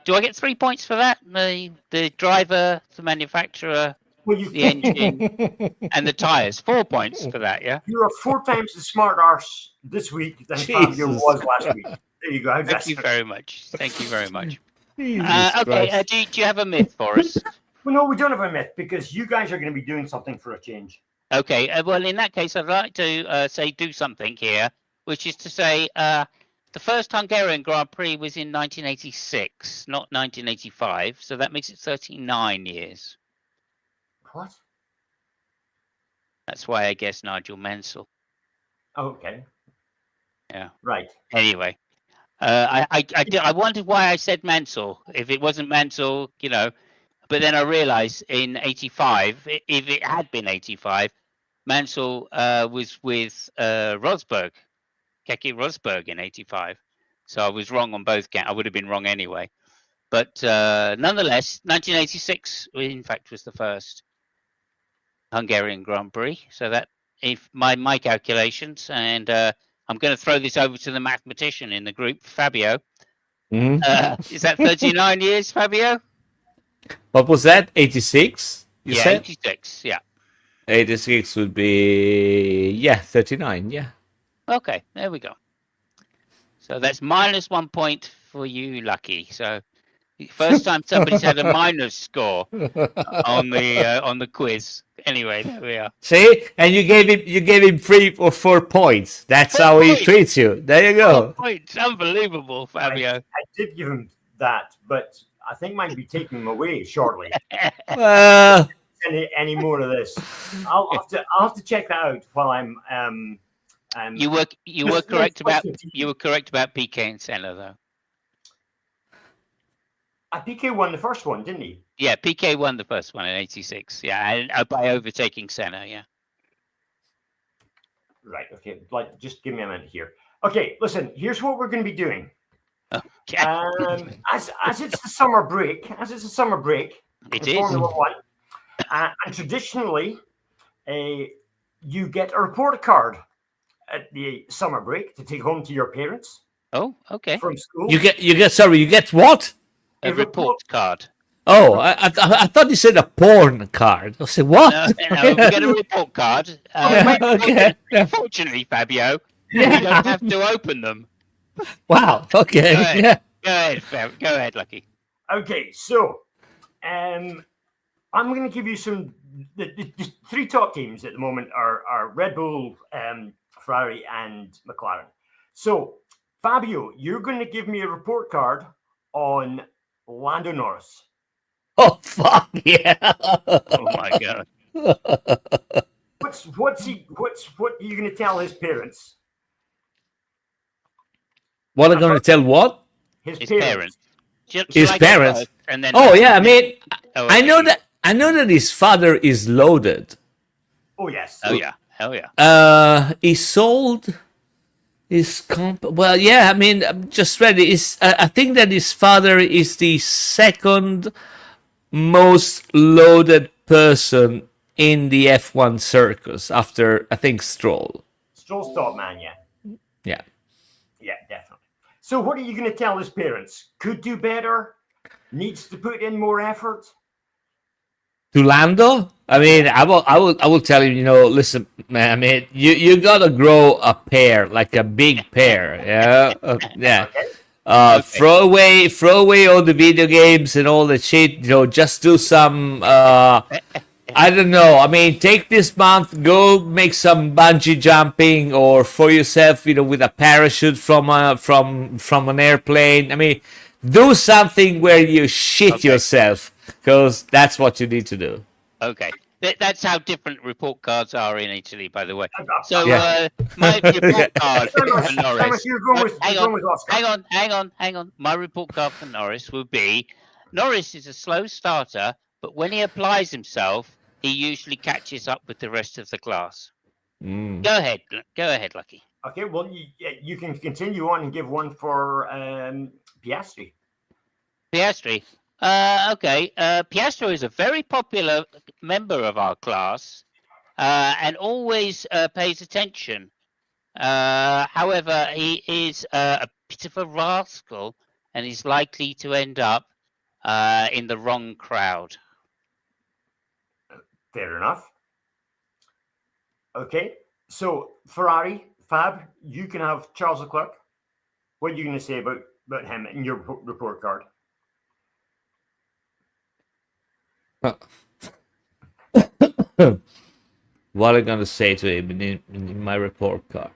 Do I get 3 points for that? The driver, the manufacturer, the engine, and the tyres. 4 points for that, yeah? You are 4 times the smart arse this week than Fabio was last week. There you go. Thank you very much. Thank you very much. Jesus Okay, do you have a myth for us? Well, no, we don't have a myth because you guys are going to be doing something for a change. Okay, well, in that case, I'd like to do something here, which is to say the first Hungarian Grand Prix was in 1986, not 1985, so that makes it 39 years. What? That's why I guess Nigel Mansell. Okay. Yeah. Right. Anyway, I wondered why I said Mansell. If it wasn't Mansell, but then I realised in 85, if it had been 85, Mansell was with Rosberg, Keke Rosberg in 85. So I was wrong on both counts. I would have been wrong anyway. But nonetheless, 1986, in fact, was the first Hungarian Grand Prix. So that, if my calculations, and I'm going to throw this over to the mathematician in the group, Fabio. Is that 39 years, Fabio? What was that? 86? You said? 86, yeah. 86 would be 39, yeah. Okay, there we go. So that's minus 1 point for you, Lucky. So first time somebody's had a minus score on the quiz. Anyway, there we are. See, and you gave him 3 or 4 points. That's how he treats you. There you go. 4 points, unbelievable, Fabio. I did give him that, but I think might be taking him away shortly. Any more of this? I'll have to check that out while I'm. You were correct about PK and Senna though. PK won the first one, didn't he? Yeah, PK won the first one in 86. Yeah, and by overtaking Senna. Yeah. Right. Okay. Just give me a minute here. Okay. Listen. Here's what we're going to be doing. Okay. As it's the summer break. It is. Formula One. And traditionally, you get a report card at the summer break to take home to your parents Oh, okay. from school. You get what? A report card. Oh, I thought you said a porn card. I said what? No, no, we get a report card. Okay. Fortunately, Fabio, we don't have to open them. Wow. Okay. Go ahead. Yeah. Go ahead, Fab. Go ahead, Lucky. Okay, so I'm going to give you some. The three top teams at the moment are Red Bull, Ferrari, and McLaren. So, Fabio, you're going to give me a report card on Lando Norris. Oh fuck yeah. Oh my god. What are you going to tell his parents? What are going to tell what? His His parents. parents. His Shall I go parents? first and then Oh yeah, I mean, Oh, I okay. know that his father is loaded. Oh yes. Oh yeah. Hell yeah. He sold his comp. Well, yeah, I mean, I'm just read it. I think that his father is the second most loaded person in the F1 circus after, I think, Stroll. Stroll's top man, yeah. Yeah. Yeah, definitely. So what are you going to tell his parents? Could do better? Needs to put in more effort? To Lando, I mean, I will tell him, listen, man. I mean, you gotta grow a pair, like a big pair, yeah, yeah. Okay. Throw away all the video games and all the shit. Just do some. I don't know. I mean, take this month, go make some bungee jumping, or for yourself, with a parachute from an airplane. I mean, do something where you shit yourself, because that's what you need to do. Okay. That's how different report cards are in Italy, by the way. So Yeah. my report card for Thomas, Norris. you're going with, Hang you're on, going with Oscar. hang on. My report card for Norris would be: Norris is a slow starter, but when he applies himself, he usually catches up with the rest of the class. Mm. Go ahead, Lucky. Okay, well, you can continue on and give one for Piastri. Piastri. Okay. Piastri is a very popular member of our class and always pays attention. However, he is a bit of a rascal and is likely to end up in the wrong crowd. Fair enough. Okay, so Ferrari, Fab, you can have Charles Leclerc. What are you going to say about him in your report card? What am I gonna say to him in my report card?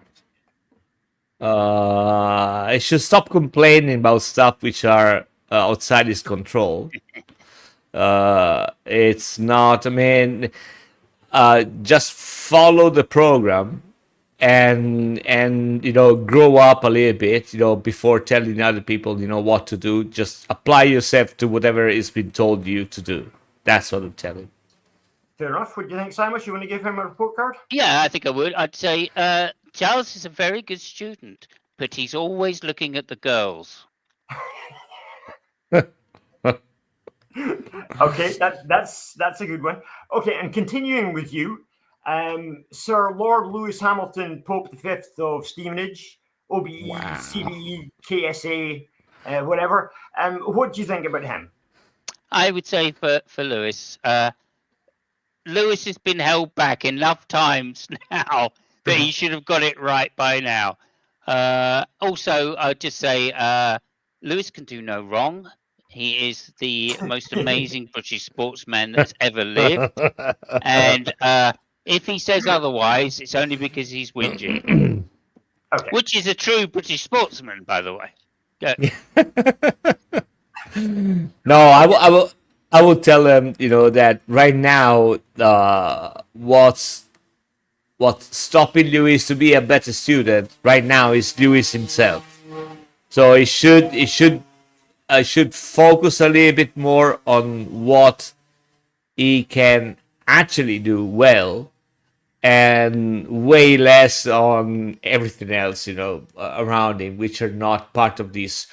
I should stop complaining about stuff which are outside his control. It's not. I mean, just follow the program and grow up a little bit. Before telling other people what to do. Just apply yourself to whatever is been told you to do. That's what I'm telling. Fair enough. What do you think, Simon? You want to give him a report card? Yeah, I think I would. I'd say Charles is a very good student, but he's always looking at the girls. Okay, that's a good one. Okay, and continuing with you, Sir Lord Lewis Hamilton, Pope V of Stevenage, OBE, Wow. CBE, KSA, whatever. What do you think about him? I would say for Lewis, Lewis has been held back enough times now that he should have got it right by now. Also, I'd just say Lewis can do no wrong. He is the most amazing British sportsman that's ever lived. And if he says otherwise, it's only because he's whinging. Okay. Which is a true British sportsman, by the way. No, I will tell them, that right now, what's stopping Lewis to be a better student right now is Lewis himself. So he should focus a little bit more on what he can actually do well, and way less on everything else, around him, which are not part of this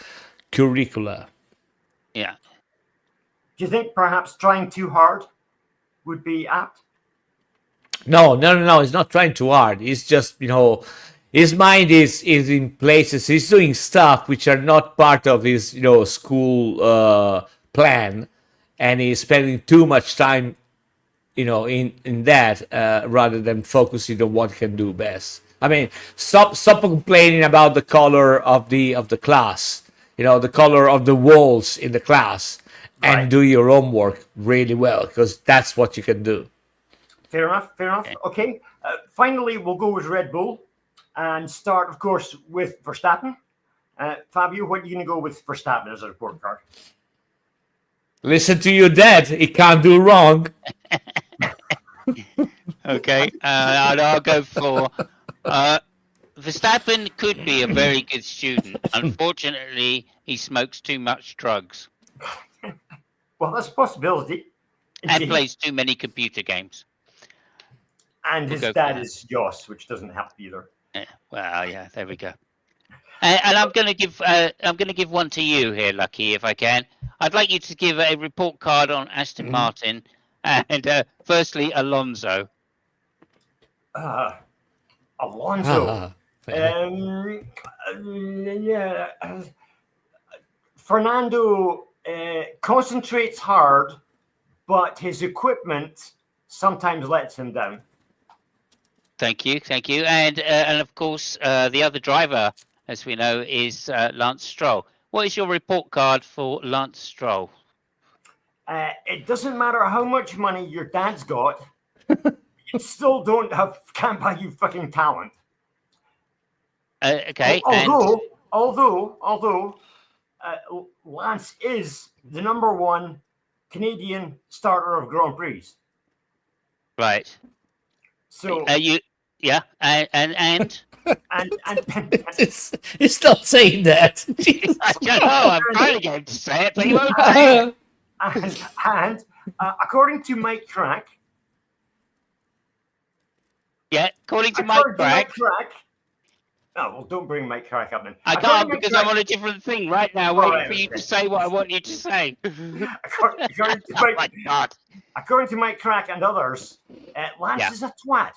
curricula. Yeah. Do you think perhaps trying too hard would be apt? No. He's not trying too hard. He's just, his mind is in places. He's doing stuff which are not part of his, school plan, and he's spending too much time, in that rather than focusing on what he can do best. I mean, stop complaining about the color of the class, the color of the walls in the class, and Right. do your homework really well, because that's what you can do. Fair enough. Okay. Finally, we'll go with Red Bull and start, of course, with Verstappen. Fabio, what are you going to go with Verstappen as a report card? Listen to your dad. He can't do wrong. Okay, I'll go for Verstappen. Could be a very good student. Unfortunately, he smokes too much drugs Well, that's a possibility. and Indeed. plays too many computer games. And his We'll go for dad that. is Joss, which doesn't help either. Yeah, well, yeah, there we go. And I'm going to give one to you here, Lucky, if I can. I'd like you to give a report card on Aston Martin, and firstly Alonso. Alonso. Yeah. Fernando concentrates hard, but his equipment sometimes lets him down. Thank you, and of course the other driver, as we know, is Lance Stroll. What is your report card for Lance Stroll? It doesn't matter how much money your dad's got, you still can't buy you fucking talent. Okay, Although Lance is the #1 Canadian starter of Grand Prix. right. So And He's not saying that. I don't know. I'm trying to get him to say it, but he won't say it. and according to Mike Crack, Yeah, according to Mike Crack, oh well, don't bring Mike Crack up then. I can't because I'm on a different thing right now, waiting for you to say what I want you to say. According to Oh my God. According to Mike Crack and others, Lance is a twat.